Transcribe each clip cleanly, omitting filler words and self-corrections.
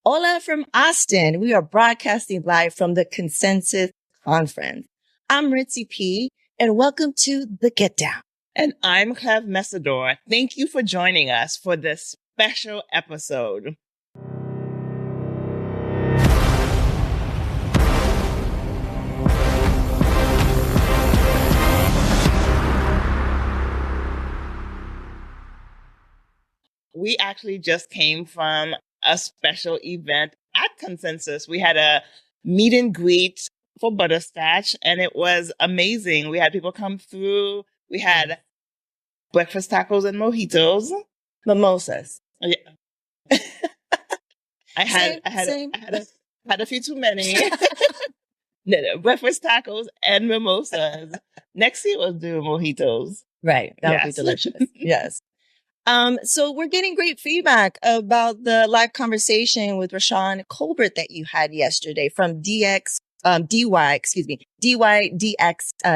Hola from Austin. We are broadcasting live from the Consensus Conference. I'm Ritzy P, and welcome to The Get Down. And I'm Cleve Mesidor. Thank you for joining us for this special episode. We actually just came from a special event at Consensus. We had a meet and greet for Butterscotch, and it was amazing. We had people come through. We had breakfast tacos and mojitos. Mimosas. Yeah. I had a few too many. No, breakfast tacos and mimosas. Next year we'll do mojitos. Right. That would be delicious. Yes. So we're getting great feedback about the live conversation with Rashawn Colbert that you had yesterday from DYDX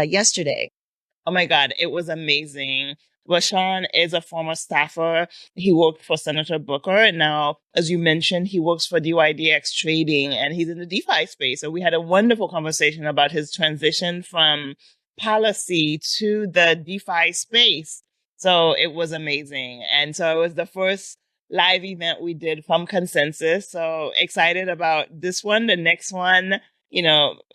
yesterday. Oh my God, it was amazing. Rashawn is a former staffer. He worked for Senator Booker. And now, as you mentioned, he works for DYDX Trading and he's in the DeFi space. So we had a wonderful conversation about his transition from policy to the DeFi space. So it was amazing. And so it was the first live event we did from Consensus. So excited about this one, the next one,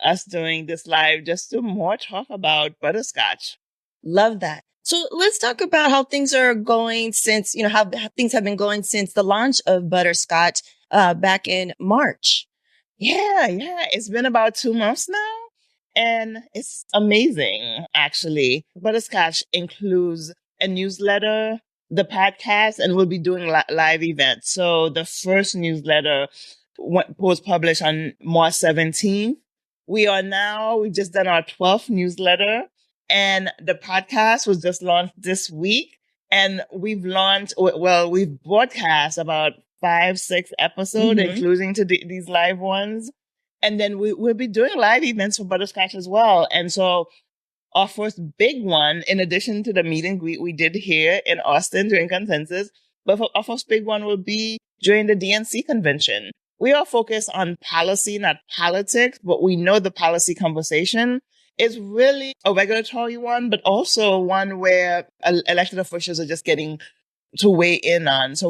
us doing this live just to more talk about Butterscotch. Love that. So let's talk about how things are going since, how things have been going since the launch of Butterscotch back in March. Yeah. It's been about 2 months now. And it's amazing, actually. Butterscotch includes a newsletter, the podcast, and we'll be doing live events. So the first newsletter was published on March 17th. We've just done our 12th newsletter, and the podcast was just launched this week. And we've broadcast about 5-6 episodes, including these live ones. And then we'll be doing live events for Butterscotch as well. And so our first big one, in addition to the meet and greet we did here in Austin during Consensus, but our first big one will be during the DNC convention. We are focused on policy, not politics, but we know the policy conversation is really a regulatory one, but also one where elected officials are just getting to weigh in on. So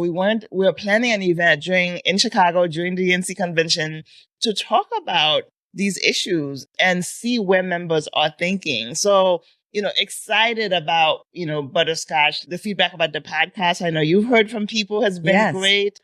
we're planning an event in Chicago during the DNC convention to talk about these issues and see where members are thinking. So, excited about, Butterscotch. The feedback about the podcast, I know you've heard from people, has been great.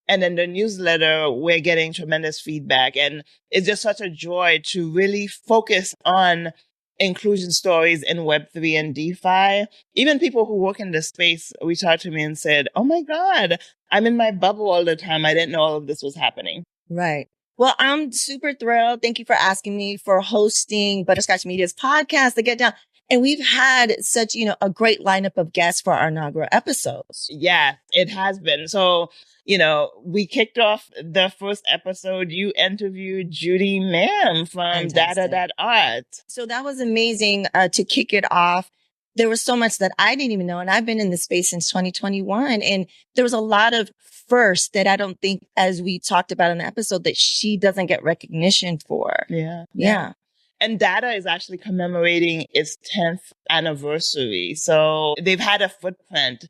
And then the newsletter, we're getting tremendous feedback. And it's just such a joy to really focus on inclusion stories in Web3 and DeFi. Even people who work in this space reached out to me and said, oh my God, I'm in my bubble all the time. I didn't know all of this was happening. Right. Well, I'm super thrilled. Thank you for asking me for hosting Butterscotch Media's podcast, The Get Down. And we've had such, a great lineup of guests for our inaugural episodes. Yeah, it has been. So, we kicked off the first episode. You interviewed Judy Mam from Data.art. So that was amazing to kick it off. There was so much that I didn't even know. And I've been in this space since 2021. And there was a lot of firsts that I don't think, as we talked about in the episode, that she doesn't get recognition for. Yeah. And Data is actually commemorating its 10th anniversary. So they've had a footprint,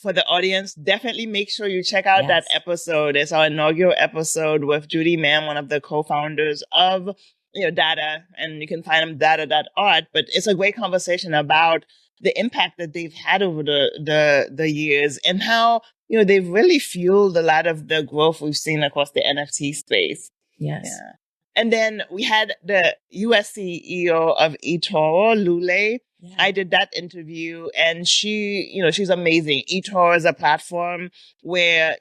for the audience. Definitely make sure you check out that episode. It's our inaugural episode with Judy Mam, one of the co-founders of Data, and you can find them Data.art. But it's a great conversation about the impact that they've had over the years and how, they've really fueled a lot of the growth we've seen across the NFT space. Yes. Yeah. And then we had the US CEO of eToro, Lule. Yeah. I did that interview and she's amazing. eToro is a platform where,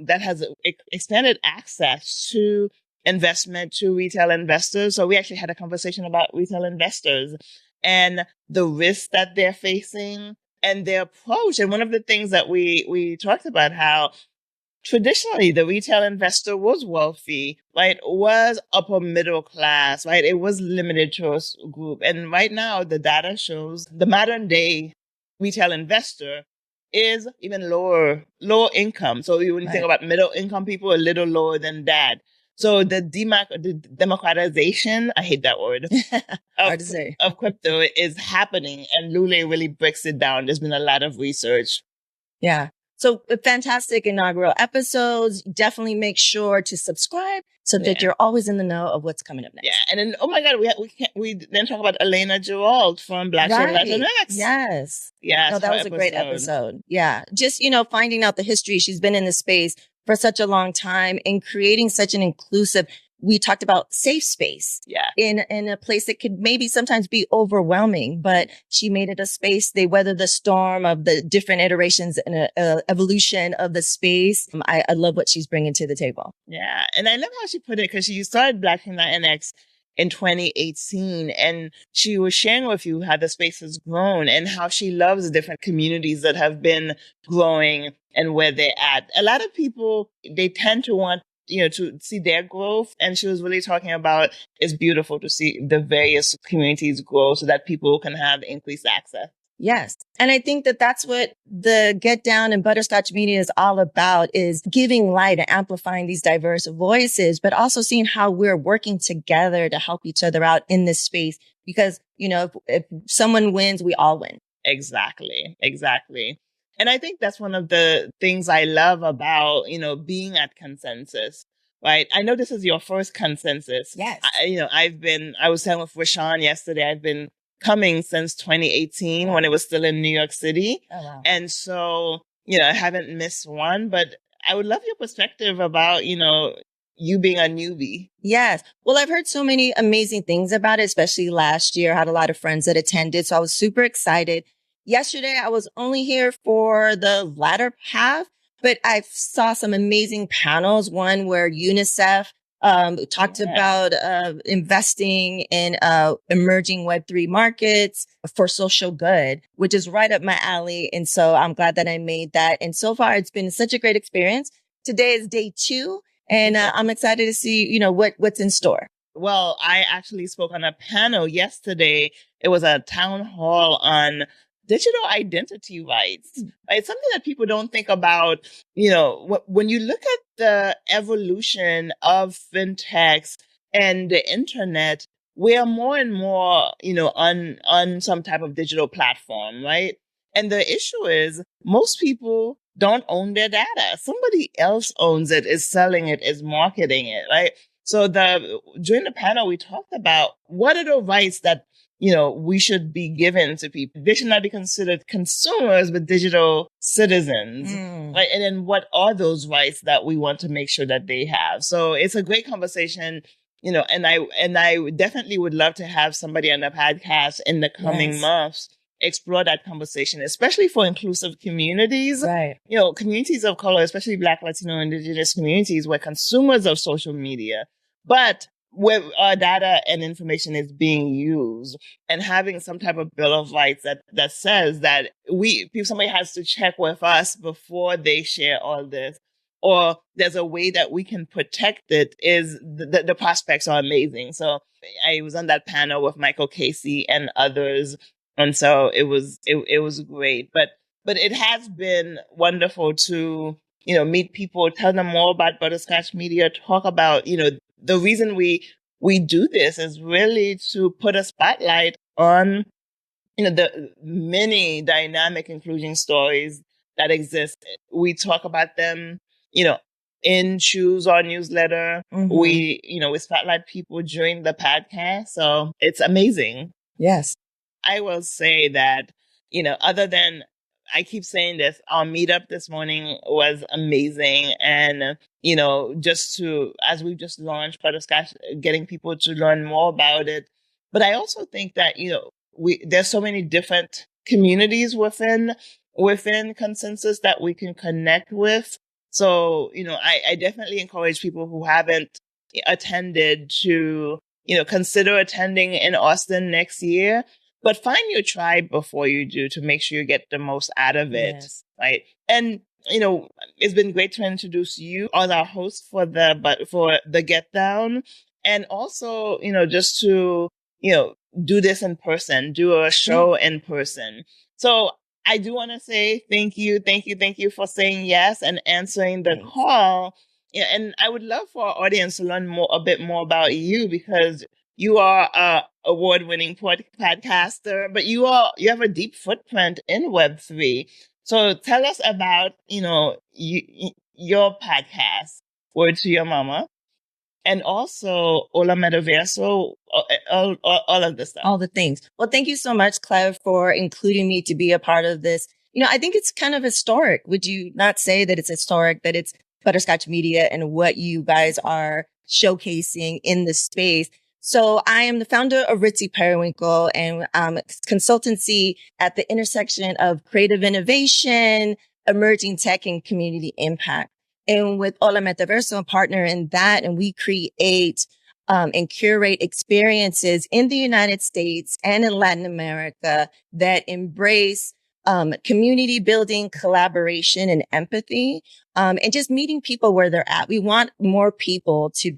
that has expanded access to investment to retail investors. So we actually had a conversation about retail investors and the risks that they're facing and their approach. And one of the things that we talked about how traditionally the retail investor was wealthy, right? Was upper middle class, right? It was limited to a group. And right now the data shows the modern day retail investor is even lower income. So when you think about middle income people, a little lower than that. So the democratization, I hate that word, hard to say, of crypto is happening, and Lule really breaks it down. There's been a lot of research. Yeah. So fantastic inaugural episodes. Definitely make sure to subscribe so that you're always in the know of what's coming up next. Yeah. And then, oh my God, we then talk about Elena Gerald from Black Soul Latinx. Yes. Yes. No, that was a great episode. Yeah. Just, finding out the history. She's been in the space for such a long time and creating such an inclusive, we talked about safe space in a place that could maybe sometimes be overwhelming, but she made it a space. They weathered the storm of the different iterations and evolution of the space. I love what she's bringing to the table. Yeah. And I love how she put it, because she started Black Latinx in 2018, and she was sharing with you how the space has grown and how she loves the different communities that have been growing and where they're at. A lot of people, they tend to want to see their growth. And she was really talking about it's beautiful to see the various communities grow so that people can have increased access. Yes. And I think that that's what the Get Down and Butterscotch Media is all about, is giving light and amplifying these diverse voices, but also seeing how we're working together to help each other out in this space. Because, if someone wins, we all win. Exactly. And I think that's one of the things I love about, being at Consensus, right? I know this is your first Consensus. Yes. I was saying with Rashawn yesterday, I've been coming since 2018 when it was still in New York City. Oh, wow. And so, I haven't missed one, but I would love your perspective about, you being a newbie. Yes. Well, I've heard so many amazing things about it, especially last year. I had a lot of friends that attended, so I was super excited. Yesterday, I was only here for the latter half, but I saw some amazing panels. One where UNICEF talked about investing in emerging Web3 markets for social good, which is right up my alley. And so I'm glad that I made that. And so far, it's been such a great experience. Today is day 2, and I'm excited to see, what's in store. Well, I actually spoke on a panel yesterday. It was a town hall on digital identity rights. Right? It's something that people don't think about. When you look at the evolution of fintechs and the internet, we are more and more, on some type of digital platform, right? And the issue is most people don't own their data. Somebody else owns it, is selling it, is marketing it, right? So during the panel, we talked about what are the rights that we should be given to people. They should not be considered consumers, but digital citizens. Right? And then what are those rights that we want to make sure that they have? So it's a great conversation, and I definitely would love to have somebody on the podcast in the coming months explore that conversation, especially for inclusive communities. Right. Communities of color, especially Black, Latino, Indigenous communities, where consumers of social media, but where our data and information is being used, and having some type of bill of rights that says that somebody has to check with us before they share all this, or there's a way that we can protect it, is the prospects are amazing. So I was on that panel with Michael Casey and others. And so it was great, but it has been wonderful to, meet people, tell them more about Butterscotch Media, talk about, the reason we do this is really to put a spotlight on, the many dynamic inclusion stories that exist. We talk about them, in Choose, our newsletter. We spotlight people during the podcast. So it's amazing. Yes. I will say that, other than, I keep saying this, our meetup this morning was amazing. And, as we've just launched Butterscotch, getting people to learn more about it. But I also think that, there's so many different communities within Consensus that we can connect with. So, I definitely encourage people who haven't attended to, consider attending in Austin next year. But find your tribe before you do, to make sure you get the most out of it. Yes. Right. And, it's been great to introduce you as our host for the Get Down. And also, just to, do this in person, do a show in person. So I do want to say thank you for saying yes and answering the call. Yeah, and I would love for our audience to learn a bit more about you, because you are a award-winning podcaster, but you have a deep footprint in Web3. So tell us about, your podcast, Word to Your Mama, and also Hola Metaverso, all of this stuff. All the things. Well, thank you so much, Cleve, for including me to be a part of this. I think it's kind of historic. Would you not say that it's historic, that it's Butterscotch Media and what you guys are showcasing in the space? So I am the founder of Ritzy P and consultancy at the intersection of creative innovation, emerging tech, and community impact. And with Hola Metaverso, a partner in that, and we create and curate experiences in the United States and in Latin America that embrace community building, collaboration, and empathy, and just meeting people where they're at. We want more people to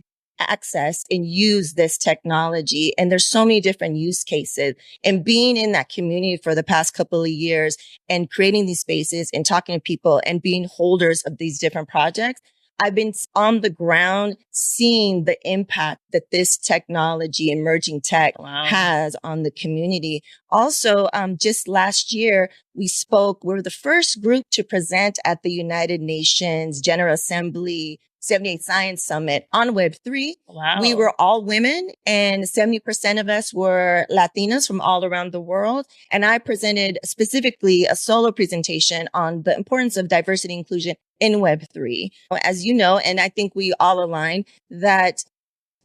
access and use this technology. And there's so many different use cases, and being in that community for the past couple of years and creating these spaces and talking to people and being holders of these different projects. I've been on the ground seeing the impact that this technology, emerging tech, has on the community. Also, just last year, we're the first group to present at the United Nations General Assembly 78 Science Summit on Web3. Wow. We were all women, and 70% of us were Latinas from all around the world. And I presented specifically a solo presentation on the importance of diversity and inclusion in Web3. As you know, and I think we all align that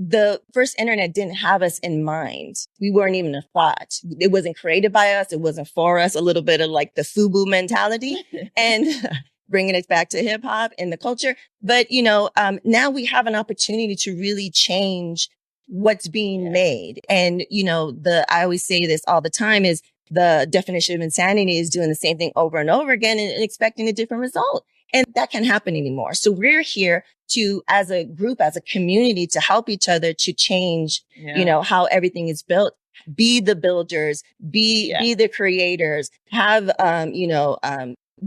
the first internet didn't have us in mind. We weren't even a thought. It wasn't created by us. It wasn't for us. A little bit of like the FUBU mentality and bringing it back to hip hop and the culture. But, now we have an opportunity to really change what's being made. And, I always say this all the time is the definition of insanity is doing the same thing over and over again and expecting a different result. And that can't happen anymore. So we're here to, as a group, as a community, to help each other to change, how everything is built. Be the builders, be the creators, have,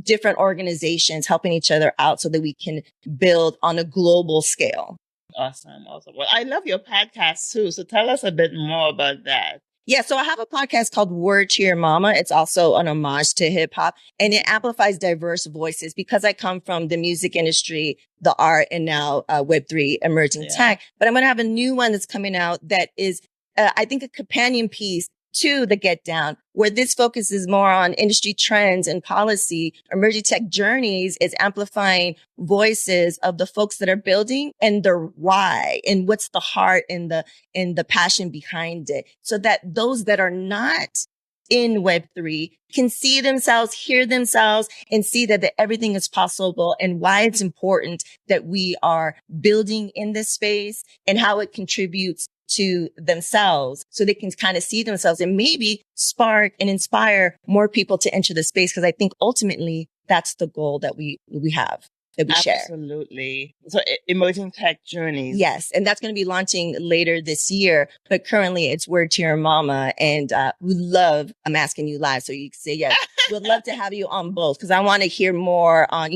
different organizations helping each other out so that we can build on a global scale. Awesome. Well, I love your podcast too. So tell us a bit more about that. Yeah, so I have a podcast called Word to Your Mama. It's also an homage to hip hop, and it amplifies diverse voices because I come from the music industry, the art, and now Web3 emerging tech. But I'm going to have a new one that's coming out that is, I think, a companion piece to the Get Down, where this focuses more on industry trends and policy. Emerging tech journeys is amplifying voices of the folks that are building and their why and what's the heart and the passion behind it, so that those that are not in Web3 can see themselves, hear themselves, and see that everything is possible and why it's important that we are building in this space and how it contributes to themselves, so they can kind of see themselves and maybe spark and inspire more people to enter the space. Because I think ultimately that's the goal that we have, that we share. Absolutely. So emerging tech journeys. Yes. And that's going to be launching later this year. But currently it's Word to Your Mama. And I'm asking you live so you can say yes. We'd love to have you on both, because I want to hear more on,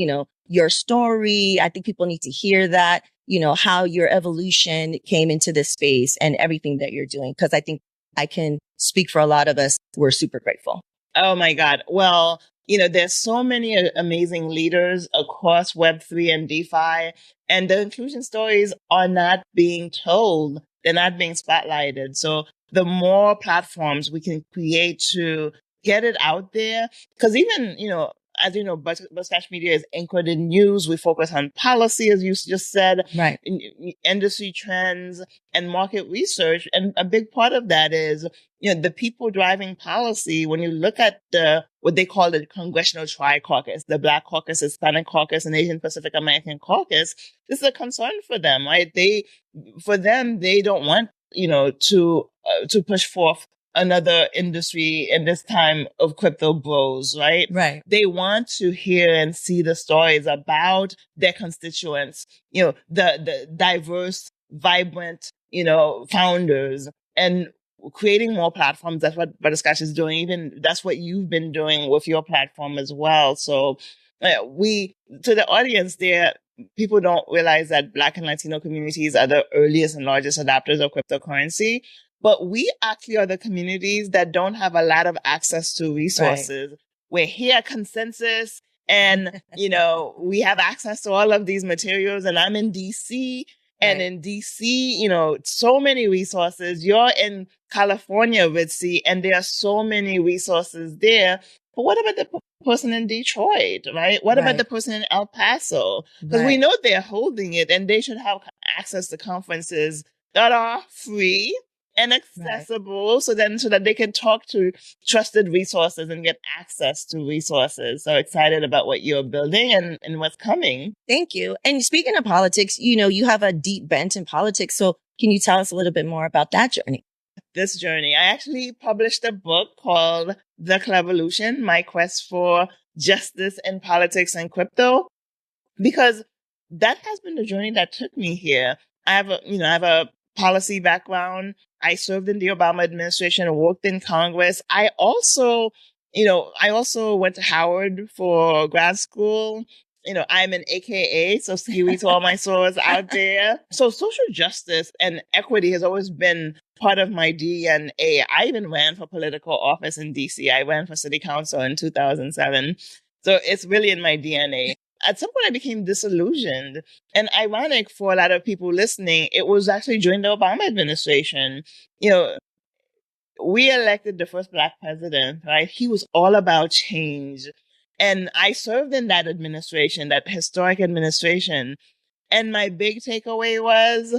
your story. I think people need to hear that, how your evolution came into this space and everything that you're doing. Because I think I can speak for a lot of us. We're super grateful. Oh my God. Well, there's so many amazing leaders across Web3 and DeFi, and the inclusion stories are not being told. They're not being spotlighted. So the more platforms we can create to get it out there, because even, as you know, Butterscotch Media is anchored in news. We focus on policy, as you just said, right? Industry trends and market research. And a big part of that is, the people driving policy. When you look at what they call the Congressional Tri-Caucus, the Black Caucus, Hispanic Caucus, and Asian Pacific American Caucus, this is a concern for them, right? They don't want, to push forth another industry in this time of crypto bros, right? Right. They want to hear and see the stories about their constituents, the diverse, vibrant, founders. And creating more platforms. That's what Butterscotch is doing. Even that's what you've been doing with your platform as well. So to the audience there, people don't realize that Black and Latino communities are the earliest and largest adopters of cryptocurrency. But we actually are the communities that don't have a lot of access to resources. Right. We're here at Consensus, and, we have access to all of these materials, and I'm in DC. And in DC, so many resources. You're in California, Ritzy, and there are so many resources there. But what about the person in Detroit, right? What about the person in El Paso? Because we know they're holding it, and they should have access to conferences that are free and accessible, so that they can talk to trusted resources and get access to resources. So excited about what you're building and what's coming. Thank you. And speaking of politics, you have a deep bent in politics. So can you tell us a little bit more about that journey? This journey, I actually published a book called The Clevolution: My Quest for Justice in Politics and Crypto, because that has been the journey that took me here. I have a policy background. I served in the Obama administration, worked in Congress. I also went to Howard for grad school. I'm an AKA, so Kiwi to all my swords out there. So social justice and equity has always been part of my DNA. I even ran for political office in DC. I ran for city council in 2007. So it's really in my DNA. At some point, I became disillusioned. And ironic for a lot of people listening, it was actually during the Obama administration. We elected the first Black president, right? He was all about change. And I served in that administration, that historic administration. And my big takeaway was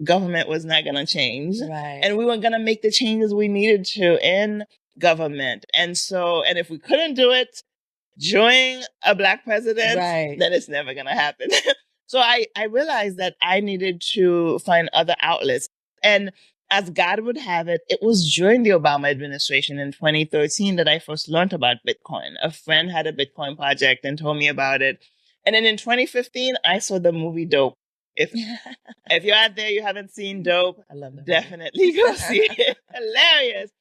government was not going to change. Right. And we weren't going to make the changes we needed to in government. And if we couldn't do it during a Black president, then it's never going to happen. So I realized that I needed to find other outlets. And as God would have it, it was during the Obama administration in 2013 that I first learned about Bitcoin. A friend had a Bitcoin project and told me about it. And then in 2015, I saw the movie Dope. If you're out there, you haven't seen Dope, I love that. Definitely go see it. Hilarious.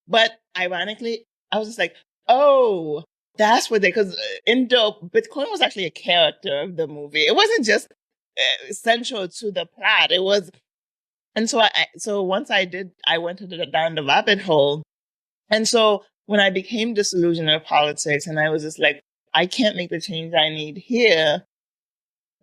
But ironically, I was just like, oh, that's what because in Dope, Bitcoin was actually a character of the movie. It wasn't just central to the plot. It was, and so once I went down the rabbit hole. And so when I became disillusioned with politics and I was just like, I can't make the change I need here.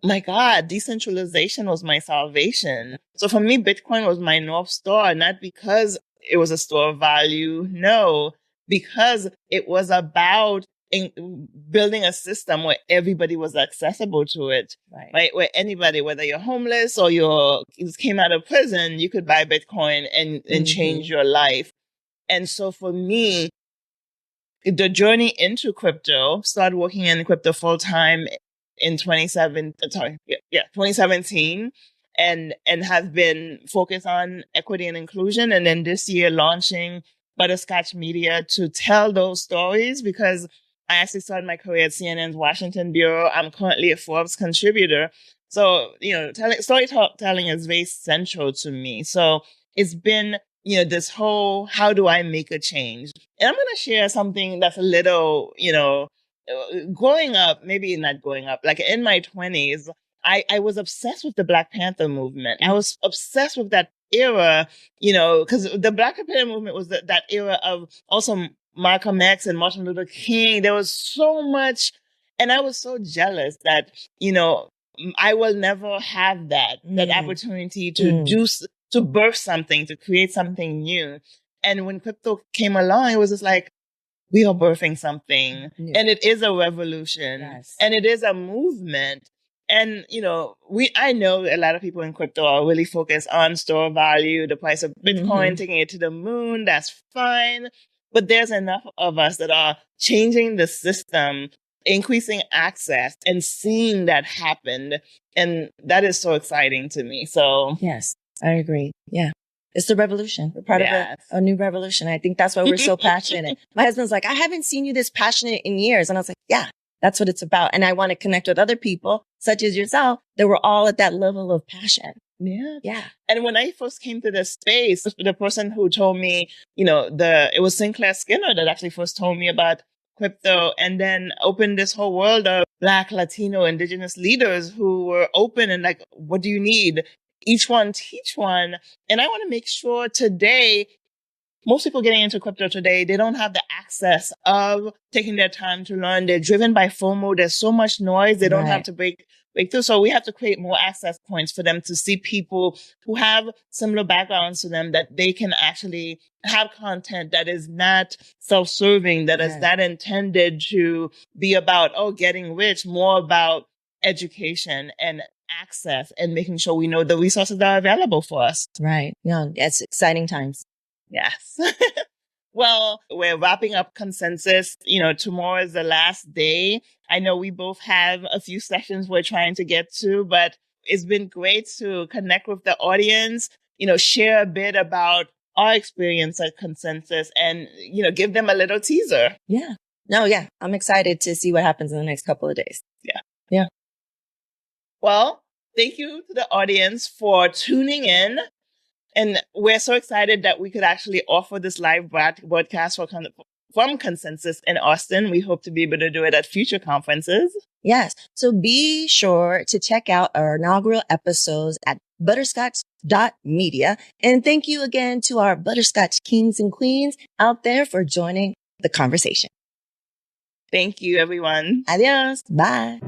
My God, decentralization was my salvation. So for me, Bitcoin was my North Star, not because it was a store of value. No, because it was about building a system where everybody was accessible to it, right? Where anybody, whether you're homeless or you just came out of prison, you could buy Bitcoin and change your life. And so for me, the journey into crypto, started working in crypto full time in 2017 and have been focused on equity and inclusion. And then this year launching Butterscotch Media to tell those stories, because I actually started my career at CNN's Washington Bureau. I'm currently a Forbes contributor. So, storytelling is very central to me. So it's been, this whole, how do I make a change? And I'm going to share something that's a little, growing up, maybe not growing up, like in my 20s, I was obsessed with the Black Panther movement. I was obsessed with that era, because the Black Panther movement was that era of also Malcolm X and Martin Luther King. There was so much, and I was so jealous that, I will never have that opportunity to birth something, to create something new. And when crypto came along, it was just like, we are birthing something, and it is a revolution, and it is a movement. And, I know a lot of people in crypto are really focused on store value, the price of Bitcoin, taking it to the moon. That's fine. But there's enough of us that are changing the system, increasing access, and seeing that happen. And that is so exciting to me. So yes, I agree. Yeah. It's the revolution. We're part of a new revolution. I think that's why we're so passionate. My husband's like, I haven't seen you this passionate in years. And I was like, yeah, That's what it's about. And I want to connect with other people, such as yourself, that were all at that level of passion. Yeah. Yeah. And when I first came to this space, the person who told me, it was Sinclair Skinner that actually first told me about crypto, and then opened this whole world of Black, Latino, Indigenous leaders who were open and like, what do you need? Each one teach one. And I want to make sure today, most people getting into crypto today, they don't have the access of taking their time to learn. They're driven by FOMO. There's so much noise. They don't have to break through. So we have to create more access points for them to see people who have similar backgrounds to them, that they can actually have content that is not self-serving, that is not intended to be about, getting rich, more about education and access and making sure we know the resources that are available for us. Right. Yeah. It's exciting times. Yes. Well, we're wrapping up consensus. Tomorrow is the last day. I know we both have a few sessions we're trying to get to, but it's been great to connect with the audience, share a bit about our experience at consensus and, give them a little teaser. Yeah. No, yeah. I'm excited to see what happens in the next couple of days. Yeah. Yeah. Well, thank you to the audience for tuning in. And we're so excited that we could actually offer this live broadcast from Consensus in Austin. We hope to be able to do it at future conferences. Yes. So be sure to check out our inaugural episodes at butterscotch.media. And thank you again to our Butterscotch kings and queens out there for joining the conversation. Thank you, everyone. Adios. Bye.